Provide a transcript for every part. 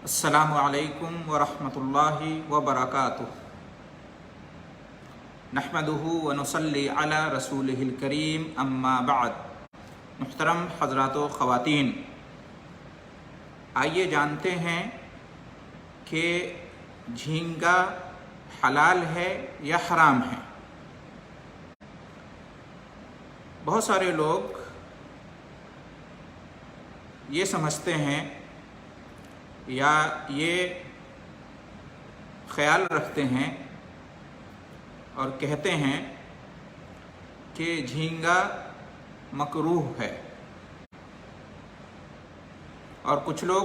السلام علیکم ورحمۃ اللہ وبرکاتہ نحمدہ ونصلی علی رسولہ الکریم اما بعد۔ محترم حضرات و خواتین، آئیے جانتے ہیں کہ جھینگا حلال ہے یا حرام ہے۔ بہت سارے لوگ یہ سمجھتے ہیں یا یہ خیال رکھتے ہیں اور کہتے ہیں کہ جھینگا مکروہ ہے، اور کچھ لوگ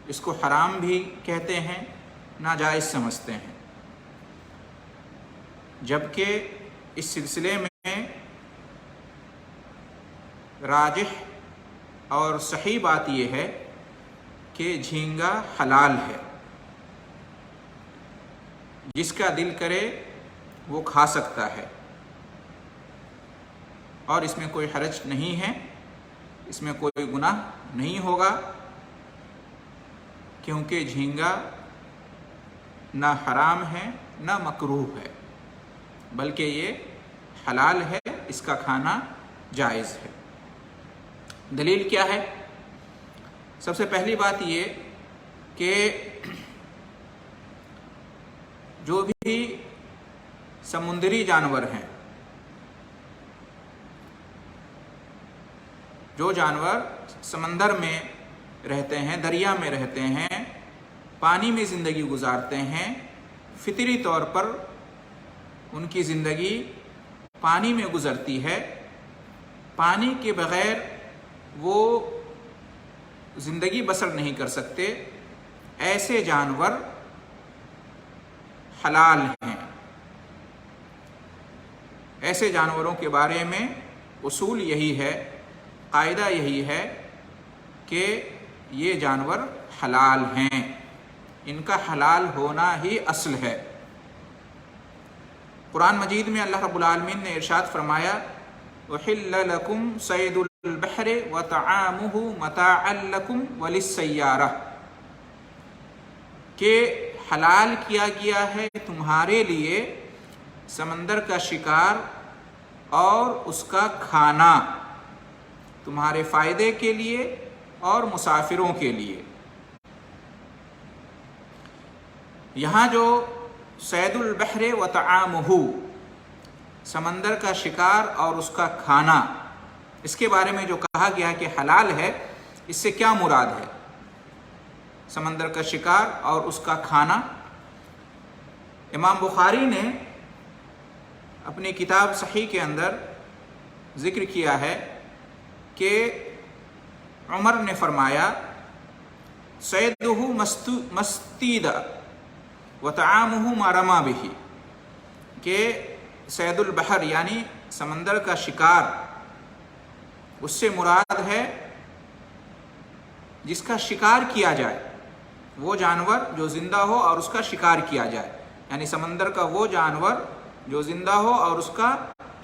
اس کو حرام بھی کہتے ہیں، ناجائز سمجھتے ہیں، جبکہ اس سلسلے میں راجح اور صحیح بات یہ ہے کہ جھینگا حلال ہے۔ جس کا دل کرے وہ کھا سکتا ہے، اور اس میں کوئی حرج نہیں ہے، اس میں کوئی گناہ نہیں ہوگا، کیونکہ جھینگا نہ حرام ہے نہ مکروہ ہے، بلکہ یہ حلال ہے، اس کا کھانا جائز ہے۔ دلیل کیا ہے؟ سب سے پہلی بات یہ کہ جو بھی سمندری جانور ہیں، جو جانور سمندر میں رہتے ہیں، دریا میں رہتے ہیں، پانی میں زندگی گزارتے ہیں، فطری طور پر ان کی زندگی پانی میں گزرتی ہے، پانی کے بغیر وہ زندگی بسر نہیں کر سکتے، ایسے جانور حلال ہیں۔ ایسے جانوروں کے بارے میں اصول یہی ہے، قاعدہ یہی ہے کہ یہ جانور حلال ہیں، ان کا حلال ہونا ہی اصل ہے۔ قرآن مجید میں اللہ رب العالمین نے ارشاد فرمایا احل لکم صید البحر وطعامہ متاعا لکم وللسیارہ، کہ حلال کیا گیا ہے تمہارے لیے سمندر کا شکار اور اس کا کھانا، تمہارے فائدے کے لیے اور مسافروں کے لیے۔ یہاں جو صید البحر وطعامہ، سمندر کا شکار اور اس کا کھانا، اس کے بارے میں جو کہا گیا کہ حلال ہے، اس سے کیا مراد ہے؟ سمندر کا شکار اور اس کا کھانا، امام بخاری نے اپنی کتاب صحیح کے اندر ذکر کیا ہے کہ عمر نے فرمایا صیدہ مستیدہ وطعامہ ما رما بہ، کہ صید البحر یعنی سمندر کا شکار، اس سے مراد ہے جس کا شکار کیا جائے، وہ جانور جو زندہ ہو اور اس کا شکار کیا جائے، یعنی سمندر کا وہ جانور جو زندہ ہو اور اس کا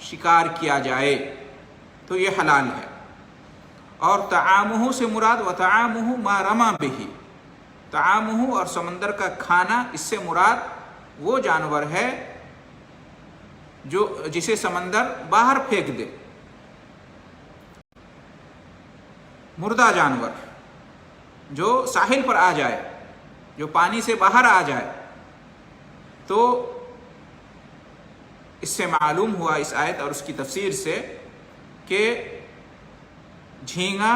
شکار کیا جائے، تو یہ حلال ہے۔ اور طعامہ سے مراد وطعامہ ما رما بہ، طعامہ اور سمندر کا کھانا، اس سے مراد وہ جانور ہے جو جسے سمندر باہر پھینک دے، مردہ جانور جو ساحل پر آ جائے، جو پانی سے باہر آ جائے۔ تو اس سے معلوم ہوا، اس آیت اور اس کی تفسیر سے، کہ جھینگا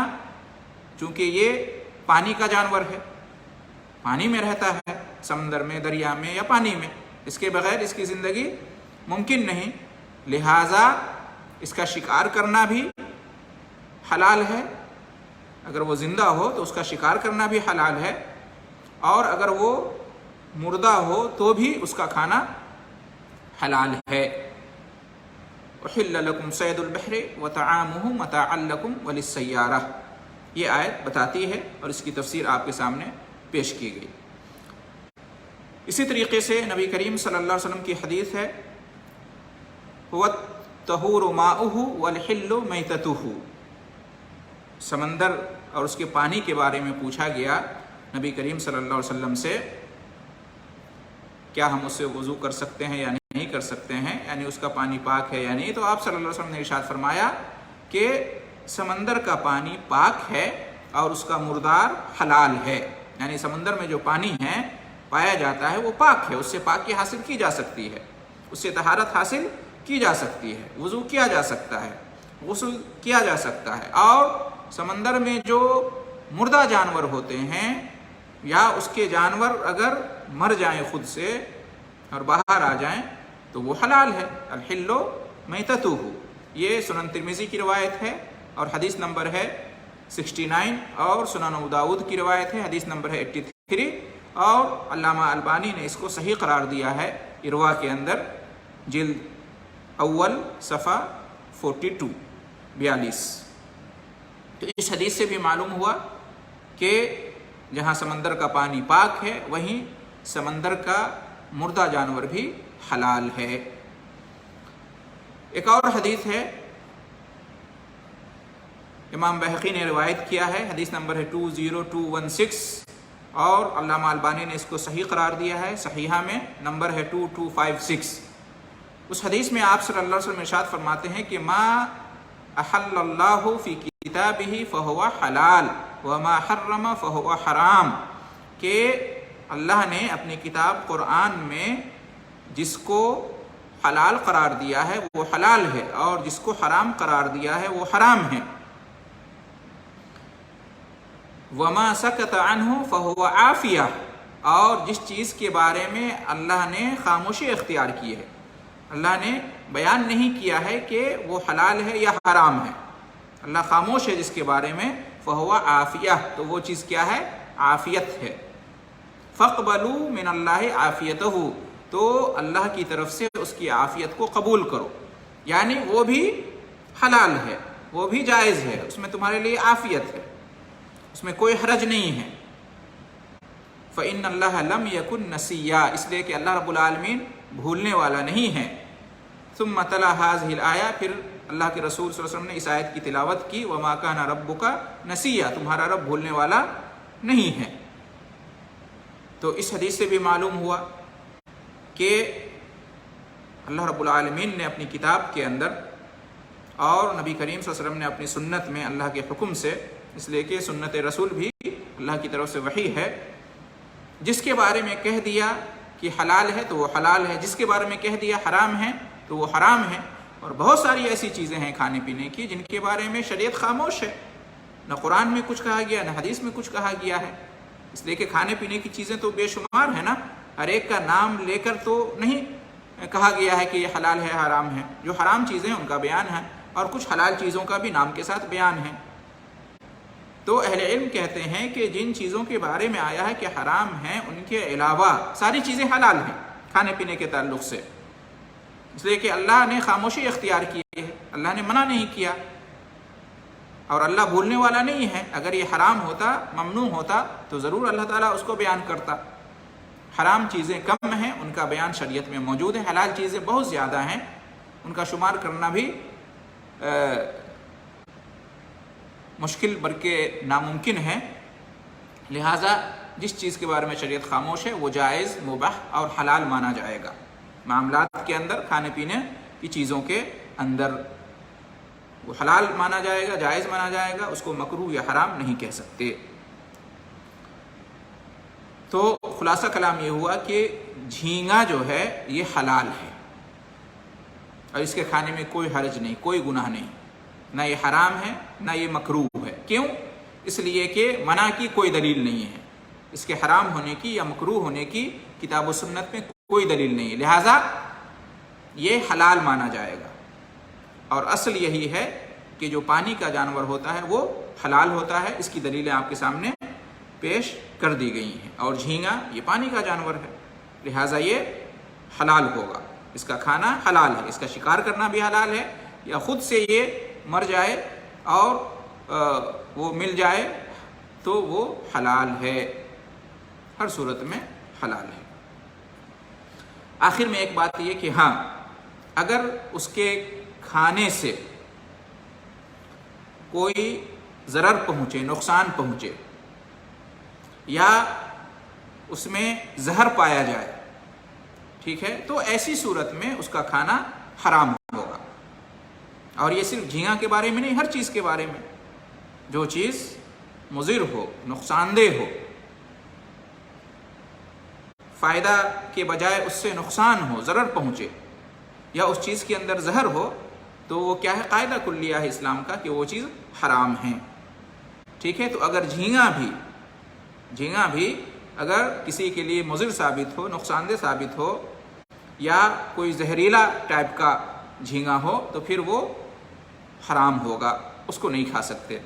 چونکہ یہ پانی کا جانور ہے، پانی میں رہتا ہے، سمندر میں، دریا میں یا پانی میں، اس کے بغیر اس کی زندگی ممکن نہیں، لہٰذا اس کا شکار کرنا بھی حلال ہے۔ اگر وہ زندہ ہو تو اس کا شکار کرنا بھی حلال ہے، اور اگر وہ مردہ ہو تو بھی اس کا کھانا حلال ہے۔ احل لکم صید البحر وطعامہ متاعا لکم وللسیارہ، یہ آیت بتاتی ہے، اور اس کی تفسیر آپ کے سامنے پیش کی گئی۔ اسی طریقے سے نبی کریم صلی اللہ علیہ وسلم کی حدیث ہے هو الطہور ماؤہ والحل میتتہ، سمندر اور اس کے پانی کے بارے میں پوچھا گیا نبی کریم صلی اللہ علیہ وسلم سے کیا ہم اس سے وضو کر سکتے ہیں یا نہیں کر سکتے ہیں، یعنی اس کا پانی پاک ہے یا نہیں، تو آپ صلی اللہ علیہ وسلم نے ارشاد فرمایا کہ سمندر کا پانی پاک ہے اور اس کا مردار حلال ہے، یعنی سمندر میں جو پانی ہے پایا جاتا ہے وہ پاک ہے، اس سے پاکی حاصل کی جا سکتی ہے، اس سے طہارت حاصل کی جا سکتی ہے، وضو کیا جا سکتا ہے، غسل کیا جا سکتا ہے۔ اور سمندر میں جو مردہ جانور ہوتے ہیں یا اس کے جانور اگر مر جائیں خود سے اور باہر آ جائیں تو وہ حلال ہے، الحل میتتہ، یہ سنن ترمذی کی روایت ہے اور حدیث نمبر ہے 69، اور سنن ابو داؤد کی روایت ہے، حدیث نمبر ہے 83، اور علامہ البانی نے اس کو صحیح قرار دیا ہے اروا کے اندر، جلد اول صفحہ 42۔ تو اس حدیث سے بھی معلوم ہوا کہ جہاں سمندر کا پانی پاک ہے وہیں سمندر کا مردہ جانور بھی حلال ہے۔ ایک اور حدیث ہے، امام بہقی نے روایت کیا ہے، حدیث نمبر ہے 20216، اور علامہ البانی نے اس کو صحیح قرار دیا ہے، صحیحہ میں نمبر ہے 2256۔ اس حدیث میں آپ صلی اللہ علیہ وسلم ارشاد فرماتے ہیں کہ ما احل اللہ فی کتابہ فہو حلال وما حرم فہو حرام، کہ اللہ نے اپنی کتاب قرآن میں جس کو حلال قرار دیا ہے وہ حلال ہے اور جس کو حرام قرار دیا ہے وہ حرام ہے۔ وما سکت عنہ فہو عافیہ، اور جس چیز کے بارے میں اللہ نے خاموشی اختیار کی ہے، اللہ نے بیان نہیں کیا ہے کہ وہ حلال ہے یا حرام ہے، اللہ خاموش ہے جس کے بارے میں، فہو عافیہ، تو وہ چیز کیا ہے؟ عافیت ہے۔ فاقبلوا من اللہ عافیتہ، تو اللہ کی طرف سے اس کی عافیت کو قبول کرو، یعنی وہ بھی حلال ہے، وہ بھی جائز ہے، اس میں تمہارے لیے عافیت ہے، اس میں کوئی حرج نہیں ہے۔ فإن اللہ لم یکن نسیا، اس لیے کہ اللہ رب العالمین بھولنے والا نہیں ہے۔ ثم تلا هذه الآیہ، پھر اللہ کے رسول صلی اللہ علیہ وسلم نے اس آیت کی تلاوت کی، وما کان ربک نسیا، تمہارا رب بھولنے والا نہیں ہے۔ تو اس حدیث سے بھی معلوم ہوا کہ اللہ رب العالمین نے اپنی کتاب کے اندر اور نبی کریم صلی اللہ علیہ وسلم نے اپنی سنت میں اللہ کے حکم سے، اس لیے کہ سنت رسول بھی اللہ کی طرف سے وحی ہے، جس کے بارے میں کہہ دیا کہ حلال ہے تو وہ حلال ہے، جس کے بارے میں کہہ دیا حرام ہے تو وہ حرام ہے۔ اور بہت ساری ایسی چیزیں ہیں کھانے پینے کی جن کے بارے میں شریعت خاموش ہے، نہ قرآن میں کچھ کہا گیا نہ حدیث میں کچھ کہا گیا ہے، اس لیے کہ کھانے پینے کی چیزیں تو بے شمار ہیں نا، ہر ایک کا نام لے کر تو نہیں کہا گیا ہے کہ یہ حلال ہے حرام ہے، جو حرام چیزیں ان کا بیان ہے اور کچھ حلال چیزوں کا بھی نام کے ساتھ بیان ہے۔ تو اہل علم کہتے ہیں کہ جن چیزوں کے بارے میں آیا ہے کہ حرام ہیں ان کے علاوہ ساری چیزیں حلال ہیں کھانے پینے کے تعلق سے، اس لیے کہ اللہ نے خاموشی اختیار کی ہے، اللہ نے منع نہیں کیا، اور اللہ بھولنے والا نہیں ہے۔ اگر یہ حرام ہوتا، ممنوع ہوتا تو ضرور اللہ تعالیٰ اس کو بیان کرتا۔ حرام چیزیں کم ہیں، ان کا بیان شریعت میں موجود ہے، حلال چیزیں بہت زیادہ ہیں، ان کا شمار کرنا بھی مشکل بلکہ ناممکن ہے۔ لہٰذا جس چیز کے بارے میں شریعت خاموش ہے وہ جائز، مباح اور حلال مانا جائے گا۔ معاملات کے اندر، کھانے پینے کی چیزوں کے اندر وہ حلال مانا جائے گا، جائز مانا جائے گا، اس کو مکروہ یا حرام نہیں کہہ سکتے۔ تو خلاصہ کلام یہ ہوا کہ جھینگا جو ہے یہ حلال ہے اور اس کے کھانے میں کوئی حرج نہیں، کوئی گناہ نہیں، نہ یہ حرام ہے نہ یہ مکروہ ہے۔ کیوں؟ اس لیے کہ منع کی کوئی دلیل نہیں ہے، اس کے حرام ہونے کی یا مکروہ ہونے کی کتاب و سنت میں کوئی دلیل نہیں ہے، لہٰذا یہ حلال مانا جائے گا۔ اور اصل یہی ہے کہ جو پانی کا جانور ہوتا ہے وہ حلال ہوتا ہے، اس کی دلیلیں آپ کے سامنے پیش کر دی گئی ہیں۔ اور جھینگا یہ پانی کا جانور ہے، لہٰذا یہ حلال ہوگا، اس کا کھانا حلال ہے، اس کا شکار کرنا بھی حلال ہے، یا خود سے یہ مر جائے اور وہ مل جائے تو وہ حلال ہے، ہر صورت میں حلال ہے۔ آخر میں ایک بات یہ کہ ہاں، اگر اس کے کھانے سے کوئی ضرر پہنچے، نقصان پہنچے، یا اس میں زہر پایا جائے، ٹھیک ہے، تو ایسی صورت میں اس کا کھانا حرام ہوگا۔ اور یہ صرف جھینگا کے بارے میں نہیں، ہر چیز کے بارے میں، جو چیز مضر ہو، نقصان دہ ہو، فائدہ کے بجائے اس سے نقصان ہو، ضرر پہنچے، یا اس چیز کے اندر زہر ہو، تو وہ کیا ہے؟ قاعدہ کلیہ ہے اسلام کا کہ وہ چیز حرام ہے، ٹھیک ہے۔ تو اگر جھینگا بھی اگر کسی کے لیے مضر ثابت ہو، نقصان دہ ثابت ہو، یا کوئی زہریلا ٹائپ کا جھینگا ہو، تو پھر وہ حرام ہوگا، اس کو نہیں کھا سکتے،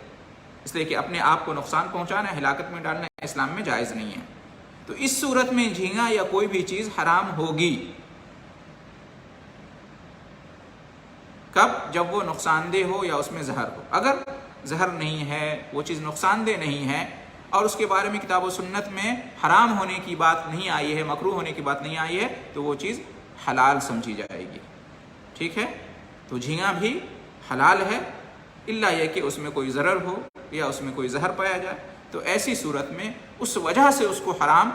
اس لیے کہ اپنے آپ کو نقصان پہنچانا، ہلاکت میں ڈالنا اسلام میں جائز نہیں ہے۔ تو اس صورت میں جھینگا یا کوئی بھی چیز حرام ہوگی، کب؟ جب وہ نقصان دہ ہو یا اس میں زہر ہو۔ اگر زہر نہیں ہے، وہ چیز نقصان دہ نہیں ہے، اور اس کے بارے میں کتاب و سنت میں حرام ہونے کی بات نہیں آئی ہے، مکروہ ہونے کی بات نہیں آئی ہے، تو وہ چیز حلال سمجھی جائے گی، ٹھیک ہے۔ تو جھینگا بھی حلال ہے، الا یہ کہ اس میں کوئی ضرر ہو یا اس میں کوئی زہر پایا جائے، تو ایسی صورت میں اس وجہ سے اس کو حرام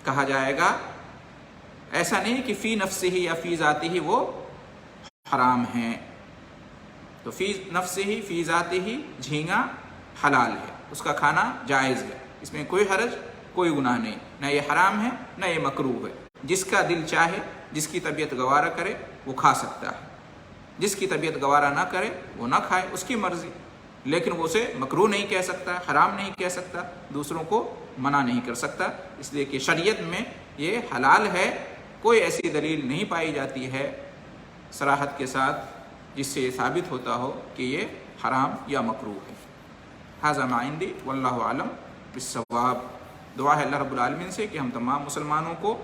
کہا جائے گا۔ ایسا نہیں کہ فی نفسہ ہی یا فی ذاتہ ہی وہ حرام ہیں۔ تو فی نفسہ ہی، فی ذاتہ ہی جھینگا حلال ہے، اس کا کھانا جائز ہے، اس میں کوئی حرج، کوئی گناہ نہیں، نہ یہ حرام ہے نہ یہ مکروہ ہے۔ جس کا دل چاہے، جس کی طبیعت گوارا کرے وہ کھا سکتا ہے، جس کی طبیعت گوارا نہ کرے وہ نہ کھائے، اس کی مرضی، لیکن وہ اسے مکروہ نہیں کہہ سکتا، حرام نہیں کہہ سکتا، دوسروں کو منع نہیں کر سکتا، اس لیے کہ شریعت میں یہ حلال ہے۔ کوئی ایسی دلیل نہیں پائی جاتی ہے صراحت کے ساتھ جس سے یہ ثابت ہوتا ہو کہ یہ حرام یا مکروہ ہے۔ ھذا ما عندی واللہ اعلم بالصواب۔ دعا ہے اللہ رب العالمین سے کہ ہم تمام مسلمانوں کو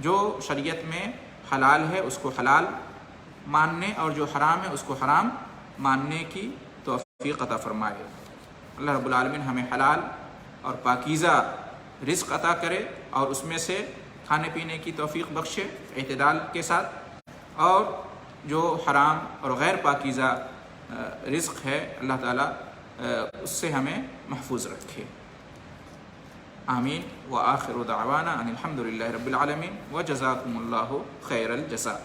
جو شریعت میں حلال ہے اس کو حلال ماننے، اور جو حرام ہے اس کو حرام ماننے کی توفیق عطا فرمائے۔ اللہ رب العالمین ہمیں حلال اور پاکیزہ رزق عطا کرے، اور اس میں سے کھانے پینے کی توفیق بخشے اعتدال کے ساتھ، اور جو حرام اور غیر پاکیزہ رزق ہے اللہ تعالیٰ اس سے ہمیں محفوظ رکھے۔ آمین۔ وآخر دعوانا ان الحمد للہ رب العالمین، وجزاکم اللہ خیر الجزاء۔